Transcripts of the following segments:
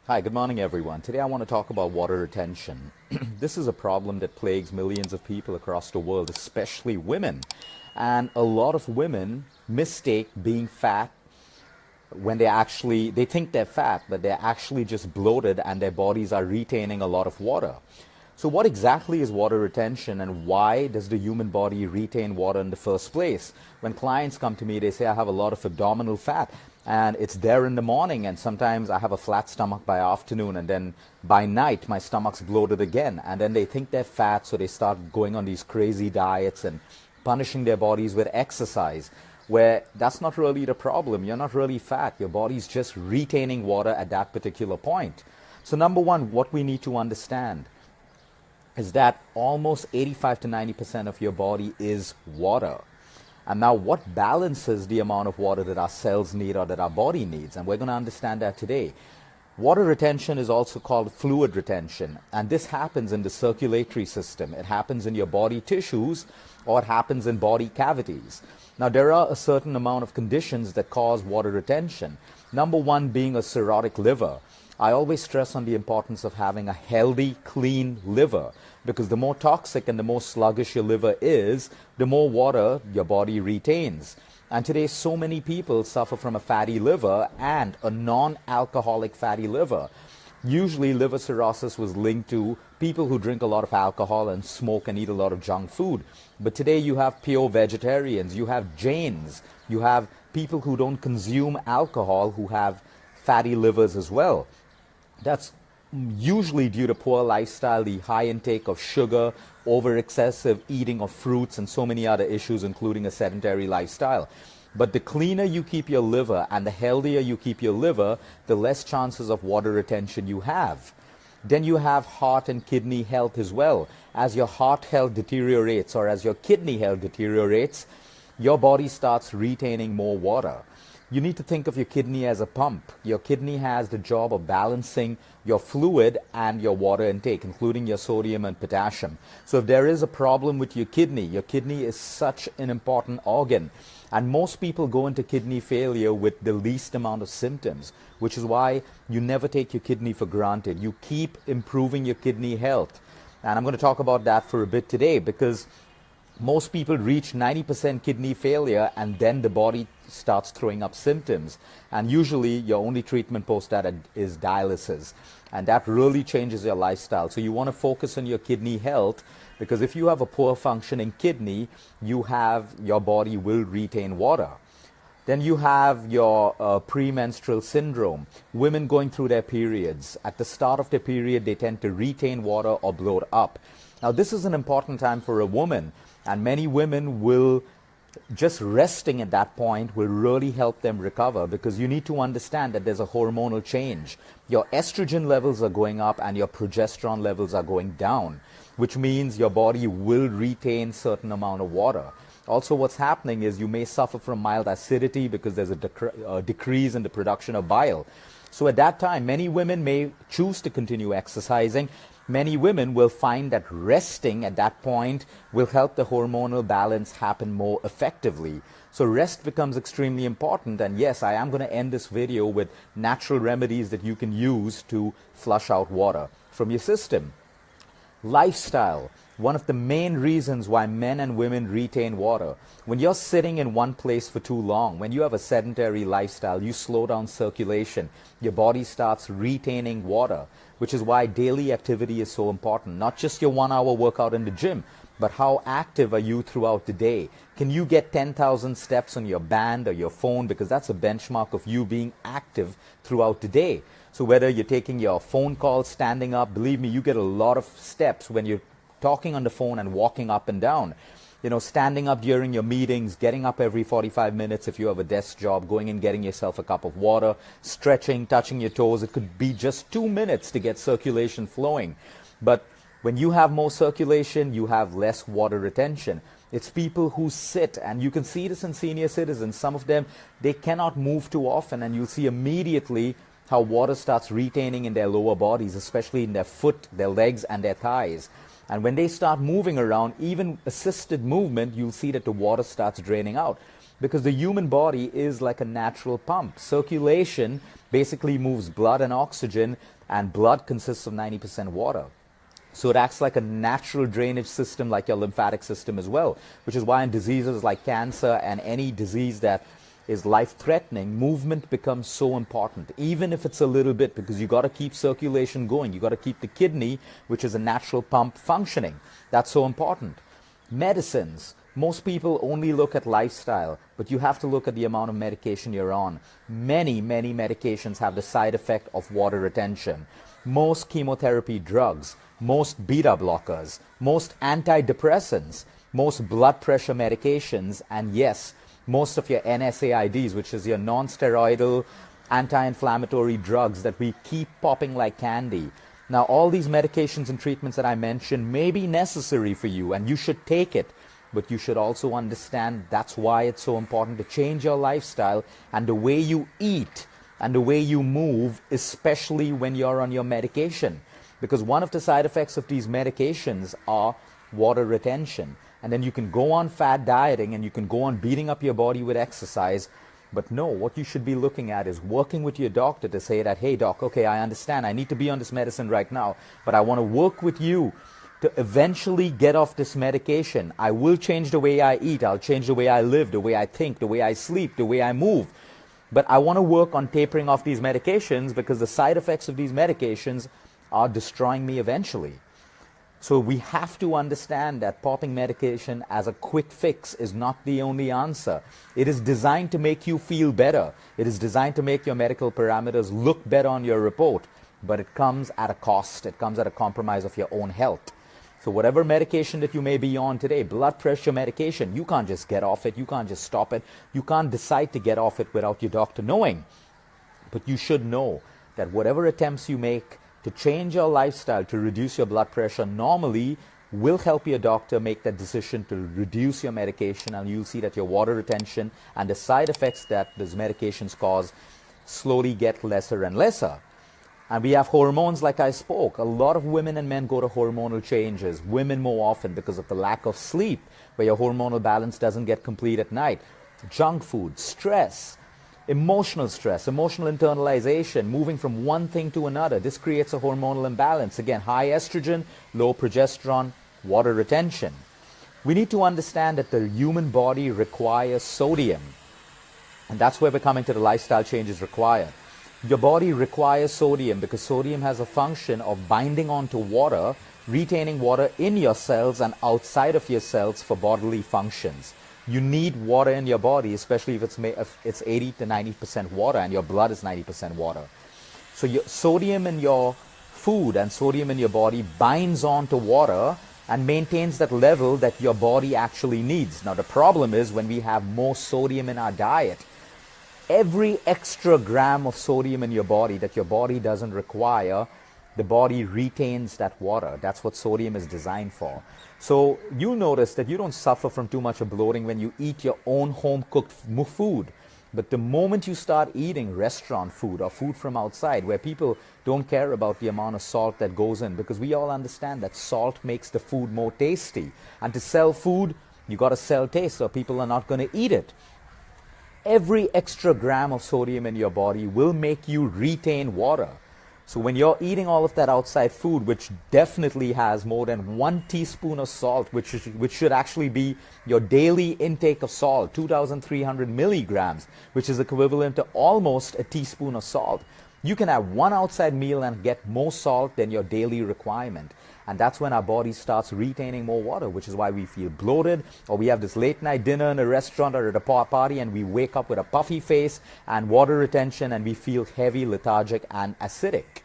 Hi, good morning everyone. Today I want to talk about water retention. This is a problem that plagues millions of people across the world, especially women. And a lot of women mistake being fat when they think they're fat, but they're actually just bloated and their bodies are retaining a lot of water. So what exactly is water retention and why does the human body retain water in the first place? When clients come to me, they say, I have a lot of abdominal fat and it's there in the morning, and sometimes I have a flat stomach by afternoon, and then by night my stomach's bloated again, and then they think they're fat, so they start going on these crazy diets and punishing their bodies with exercise, where that's not really the problem. You're not really fat. Your body's just retaining water at that particular point. So number one, what we need to understand is that almost 85 to 90% of your body is water. And now what balances the amount of water that our cells need or that our body needs? And we're going to understand that today. Water retention is also called fluid retention. And this happens in the circulatory system. It happens in your body tissues or it happens in body cavities. Now there are a certain amount of conditions that cause water retention. Number one being a cirrhotic liver. I always stress on the importance of having a healthy, clean liver, because the more toxic and the more sluggish your liver is, the more water your body retains. And today, so many people suffer from a fatty liver and a non-alcoholic fatty liver. Usually, liver cirrhosis was linked to people who drink a lot of alcohol and smoke and eat a lot of junk food. But today, you have pure vegetarians, you have Jains, you have people who don't consume alcohol who have fatty livers as well. That's usually due to poor lifestyle, the high intake of sugar, over excessive eating of fruits, and so many other issues, including a sedentary lifestyle. But the cleaner you keep your liver and the healthier you keep your liver, the less chances of water retention you have. Then you have heart and kidney health as well. As your heart health deteriorates or as your kidney health deteriorates, your body starts retaining more water. You need to think of your kidney as a pump. Your kidney has the job of balancing your fluid and your water intake, including your sodium and potassium. So if there is a problem with your kidney is such an important organ. And most people go into kidney failure with the least amount of symptoms, which is why you never take your kidney for granted. You keep improving your kidney health. And I'm going to talk about that for a bit today, because most people reach 90% kidney failure and then the body starts throwing up symptoms. And usually your only treatment post that is dialysis. And that really changes your lifestyle. So you want to focus on your kidney health, because if you have a poor functioning kidney, your body will retain water. Then you have your pre-menstrual syndrome. Women going through their periods. At the start of their period, they tend to retain water or bloat up. Now this is an important time for a woman, and many women will, just resting at that point will really help them recover, because you need to understand that there's a hormonal change. Your estrogen levels are going up and your progesterone levels are going down, which means your body will retain certain amount of water. Also, what's happening is you may suffer from mild acidity because there's a decrease in the production of bile. So at that time, many women may choose to continue exercising. Many women will find that resting at that point will help the hormonal balance happen more effectively. So rest becomes extremely important. And yes, I am going to end this video with natural remedies that you can use to flush out water from your system. Lifestyle. One of the main reasons why men and women retain water. When you're sitting in one place for too long, when you have a sedentary lifestyle, you slow down circulation, your body starts retaining water, which is why daily activity is so important. Not just your 1 hour workout in the gym, but how active are you throughout the day? Can you get 10,000 steps on your band or your phone? Because that's a benchmark of you being active throughout the day. So whether you're taking your phone calls, standing up, believe me, you get a lot of steps when you're talking on the phone and walking up and down. You know, standing up during your meetings, getting up every 45 minutes if you have a desk job, going and getting yourself a cup of water, stretching, touching your toes. It could be just 2 minutes to get circulation flowing. But when you have more circulation, you have less water retention. It's people who sit, and you can see this in senior citizens. Some of them, they cannot move too often, and you'll see immediately how water starts retaining in their lower bodies, especially in their foot, their legs, and their thighs. And when they start moving around, even assisted movement, you'll see that the water starts draining out. Because the human body is like a natural pump. Circulation basically moves blood and oxygen, and blood consists of 90% water. So it acts like a natural drainage system, like your lymphatic system as well, which is why in diseases like cancer and any disease that is life-threatening, movement becomes so important, even if it's a little bit, because you got to keep circulation going. You got to keep the kidney, which is a natural pump, functioning. That's so important. Medicines. Most people only look at lifestyle, but you have to look at the amount of medication you're on. Many medications have the side effect of water retention. Most chemotherapy drugs, most beta blockers, most antidepressants, most blood pressure medications, and yes, most of your NSAIDs, which is your non-steroidal anti-inflammatory drugs that we keep popping like candy. Now, all these medications and treatments that I mentioned may be necessary for you, and you should take it. But you should also understand that's why it's so important to change your lifestyle and the way you eat and the way you move, especially when you're on your medication. Because one of the side effects of these medications are water retention. And then you can go on fad dieting and you can go on beating up your body with exercise. But no, what you should be looking at is working with your doctor to say that, hey doc, okay, I understand, I need to be on this medicine right now, but I want to work with you to eventually get off this medication. I will change the way I eat. I'll change the way I live, the way I think, the way I sleep, the way I move. But I want to work on tapering off these medications because the side effects of these medications are destroying me eventually. So we have to understand that popping medication as a quick fix is not the only answer. It is designed to make you feel better. It is designed to make your medical parameters look better on your report. But it comes at a cost. It comes at a compromise of your own health. So whatever medication that you may be on today, blood pressure medication, you can't just get off it. You can't just stop it. You can't decide to get off it without your doctor knowing. But you should know that whatever attempts you make to change your lifestyle, to reduce your blood pressure normally will help your doctor make that decision to reduce your medication, and you'll see that your water retention and the side effects that those medications cause slowly get lesser and lesser. And we have hormones like I spoke. A lot of women and men go to hormonal changes. Women more often because of the lack of sleep, where your hormonal balance doesn't get complete at night. Junk food, stress, emotional internalization, moving from one thing to another. This creates a hormonal imbalance. Again, high estrogen, low progesterone, water retention. We need to understand that the human body requires sodium. And that's where we're coming to the lifestyle changes required. Your body requires sodium because sodium has a function of binding onto water, retaining water in your cells and outside of your cells for bodily functions. You need water in your body, especially if it's 80 to 90% water and your blood is 90% water. So your sodium in your food and sodium in your body binds onto water and maintains that level that your body actually needs. Now the problem is when we have more sodium in our diet, every extra gram of sodium in your body that your body doesn't require, the body retains that water. That's what sodium is designed for. So you'll notice that you don't suffer from too much of bloating when you eat your own home-cooked food. But the moment you start eating restaurant food or food from outside, where people don't care about the amount of salt that goes in, because we all understand that salt makes the food more tasty. And to sell food, you got to sell taste, or people are not going to eat it. Every extra gram of sodium in your body will make you retain water. So when you're eating all of that outside food, which definitely has more than 1 teaspoon of salt, which should actually be your daily intake of salt, 2,300 milligrams, which is equivalent to almost a teaspoon of salt. You can have one outside meal and get more salt than your daily requirement. And that's when our body starts retaining more water, which is why we feel bloated, or we have this late night dinner in a restaurant or at a party and we wake up with a puffy face and water retention and we feel heavy, lethargic and acidic.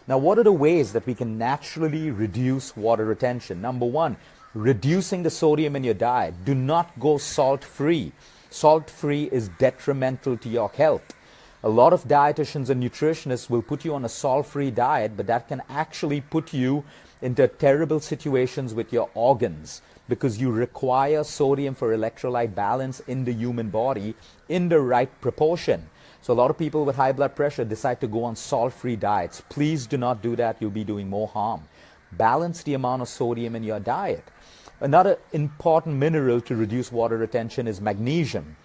Now, what are the ways that we can naturally reduce water retention? Number one, reducing the sodium in your diet. Do not go salt-free. Salt-free is detrimental to your health. A lot of dietitians and nutritionists will put you on a salt-free diet, but that can actually put you into terrible situations with your organs because you require sodium for electrolyte balance in the human body in the right proportion. So a lot of people with high blood pressure decide to go on salt-free diets. Please do not do that. You'll be doing more harm. balance the amount of sodium in your diet. Another important mineral to reduce water retention is magnesium.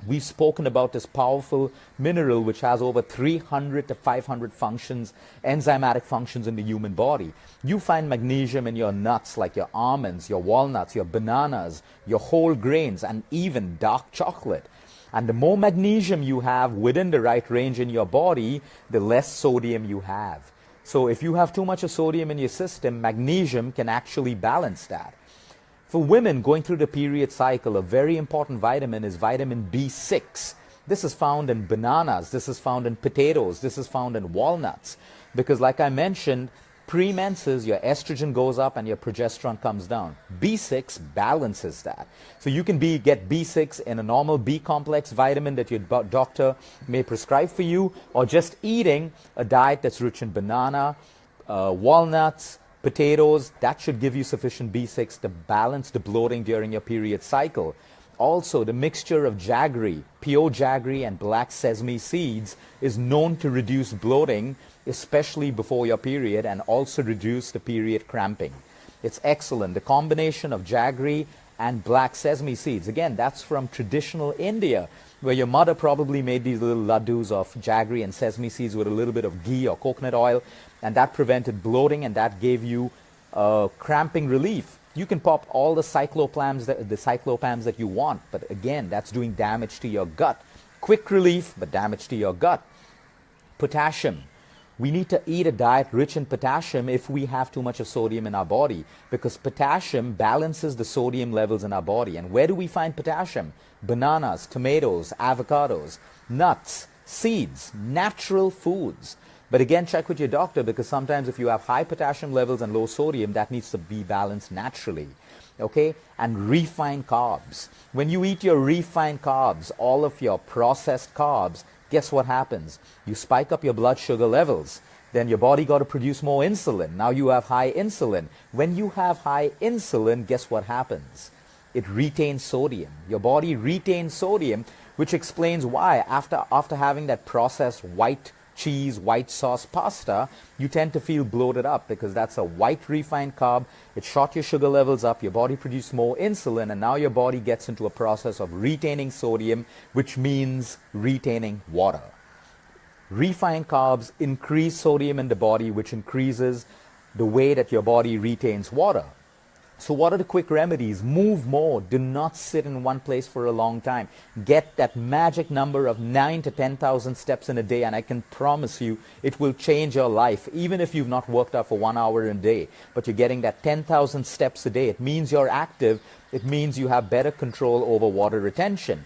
We've spoken about this powerful mineral which has over 300 to 500 functions, enzymatic functions in the human body. You find magnesium in your nuts like your almonds, your walnuts, your bananas, your whole grains, and even dark chocolate. And the more magnesium you have within the right range in your body, the less sodium you have. So if you have too much of sodium in your system, magnesium can actually balance that. For women going through the period cycle, a very important vitamin is vitamin B6. This is found in bananas, this is found in potatoes, this is found in walnuts. Because like I mentioned, pre-menses, your estrogen goes up and your progesterone comes down. B6 balances that. So you can get B6 in a normal B-complex vitamin that your doctor may prescribe for you, or just eating a diet that's rich in banana, walnuts, potatoes. That should give you sufficient B6 to balance the bloating during your period cycle. Also, the mixture of jaggery, pure jaggery and black sesame seeds is known to reduce bloating, especially before your period, and also reduce the period cramping. It's excellent. The combination of jaggery and black sesame seeds, again, that's from traditional India, where your mother probably made these little laddus of jaggery and sesame seeds with a little bit of ghee or coconut oil, and that prevented bloating, and that gave you cramping relief. You can pop all the cyclopams that you want, but again, that's doing damage to your gut. Quick relief, but damage to your gut. Potassium. We need to eat a diet rich in potassium if we have too much of sodium in our body, because potassium balances the sodium levels in our body. And where do we find potassium? Bananas, tomatoes, avocados, nuts, seeds, natural foods. But again, check with your doctor, because sometimes if you have high potassium levels and low sodium, that needs to be balanced naturally. Okay? And refined carbs. When you eat your refined carbs, all of your processed carbs, guess what happens? You spike up your blood sugar levels. Then your body got to produce more insulin. Now you have high insulin. When you have high insulin, guess what happens? It retains sodium. Your body retains sodium, which explains why after having that processed white cheese, white sauce pasta, you tend to feel bloated up, because that's a white refined carb. It shot your sugar levels up, your body produced more insulin, and now your body gets into a process of retaining sodium, which means retaining water. Refined carbs increase sodium in the body, which increases the way that your body retains water. So what are the quick remedies? Move more. Do not sit in one place for a long time. Get that magic number of 9,000 to 10,000 steps in a day, and I can promise you it will change your life, even if you've not worked out for 1 hour a day. But you're getting that 10,000 steps a day. It means you're active. It means you have better control over water retention.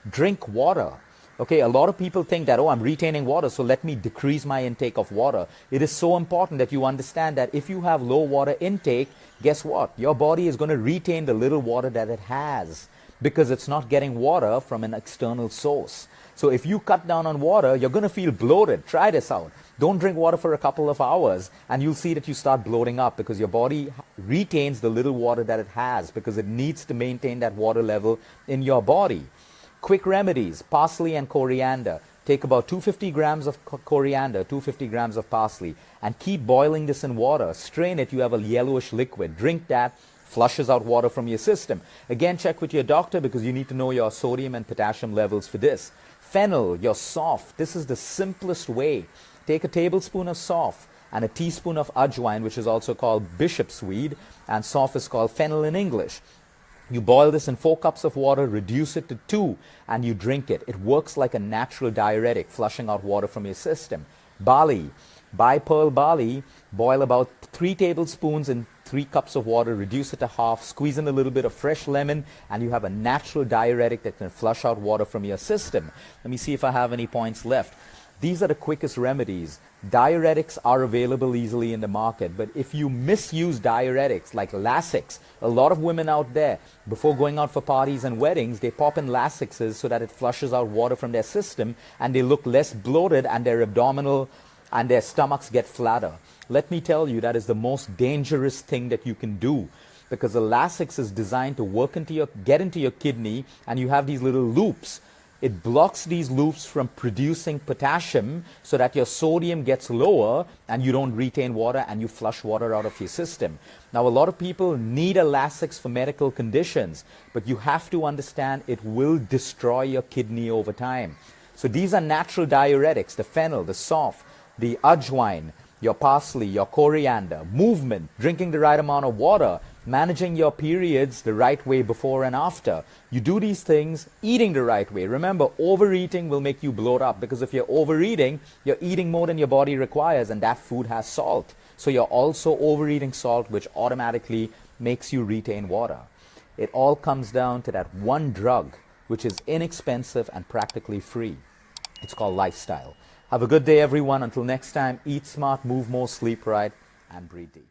Drink water. Okay, a lot of people think that, oh, I'm retaining water, so let me decrease my intake of water. It is so important that you understand that if you have low water intake, guess what? Your body is going to retain the little water that it has, because it's not getting water from an external source. So if you cut down on water, you're going to feel bloated. Try this out. Don't drink water for a couple of hours, and you'll see that you start bloating up, because your body retains the little water that it has, because it needs to maintain that water level in your body. Quick remedies: parsley and coriander. Take about 250 grams of coriander, 250 grams of parsley, and keep boiling this in water. Strain it, you have a yellowish liquid. Drink that, flushes out water from your system. Again, check with your doctor, because you need to know your sodium and potassium levels for this. Fennel, your soft. This is the simplest way. Take a tablespoon of soft and a teaspoon of ajwain, which is also called bishop's weed, and soft is called fennel in English. You boil this in 4 cups of water, reduce it to 2, and you drink it. It works like a natural diuretic, flushing out water from your system. Barley. Buy pearl barley, boil about 3 tablespoons in 3 cups of water, reduce it to half, squeeze in a little bit of fresh lemon, and you have a natural diuretic that can flush out water from your system. Let me see if I have any points left. These are the quickest remedies. Diuretics are available easily in the market, but if you misuse diuretics like Lasix, a lot of women out there, before going out for parties and weddings, they pop in Lasixes so that it flushes out water from their system, and they look less bloated, and their abdominal and their stomachs get flatter. Let me tell you, that is the most dangerous thing that you can do, because the Lasix is designed to get into your kidney, and you have these little loops. It blocks these loops from producing potassium so that your sodium gets lower and you don't retain water and you flush water out of your system. Now, a lot of people need a Lasix for medical conditions, but you have to understand it will destroy your kidney over time. So these are natural diuretics, the fennel, the soft, the ajwain, your parsley, your coriander, movement, drinking the right amount of water, managing your periods the right way before and after. You do these things eating the right way. Remember, overeating will make you bloat up, because if you're overeating, you're eating more than your body requires, and that food has salt. So you're also overeating salt, which automatically makes you retain water. It all comes down to that one drug, which is inexpensive and practically free. It's called lifestyle. Have a good day, everyone. Until next time, eat smart, move more, sleep right, and breathe deep.